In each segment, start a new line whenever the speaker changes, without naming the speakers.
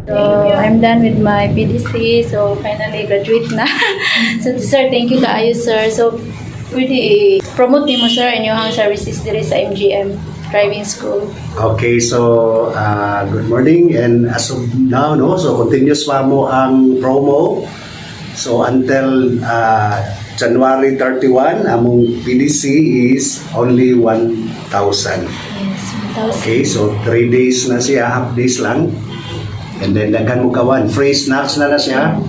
So, I'm done with my PDC. So, finally, graduate na. So, sir, thank you kaayo, sir. So, pwede i-promote mo, sir, inyong services diri sa MJM Driving School.
Okay, so good morning, and as of now, no, so continuous pa mo ang promo. So until January 31, among PDC is only 1,000.
Yes, 1,000.
Okay, so 3 days na siya, half days lang. And then daghan mo kawan, free snacks na siya.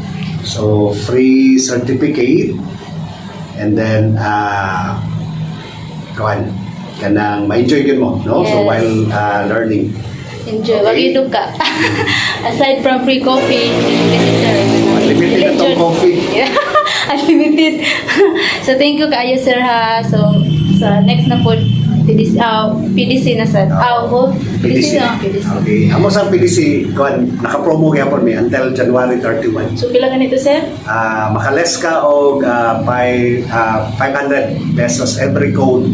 So free certificate. And then kawan, kanang ma-enjoy yun mo, no?
Yes.
So while learning.
Enjoy.
Okay.
Wag ka. Aside from free coffee,
Unlimited na tong coffee.
Yeah. Unlimited. So, thank you kaayo, sir, ha. So, sa next na po, PDC na sa... PDC na. PDC.
Okay. Amo sa PDC, kuan naka-promo gyapon mi until January 31.
So, pila ganito, sir?
Makales ka og 500 pesos every code.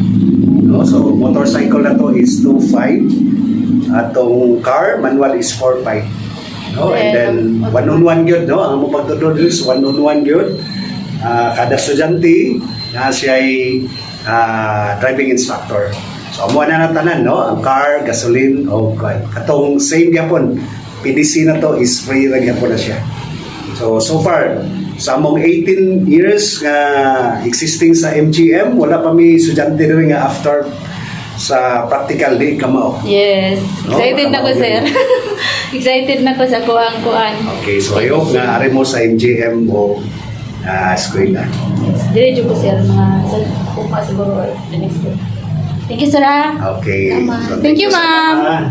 No? So, motorcycle na to is 2,500. Atong car, manual is 4,500. No? And then, one-on-one gyud, no? Ang mo pagtudod is one-on-one gyud. Kada estudyante na siya'y driving instructor. So, amo na tanan, no? Ang car, gasoline, o katong same gyapon. PDC na to is free ra gyapon na siya. So far, sa among 18 years nga existing sa MJM, wala pa mi estudyante rin nga after sa practical di kamao.
Yes. Excited na ko, sir. Excited na ko sa kuang-kuan.
Okay, so I hope na ari mo sa MJM o eskwela.
Yes. Diretso ko, sir. Mga upa siguro the next day. Thank you, sir.
Okay.
Thank you, ma'am.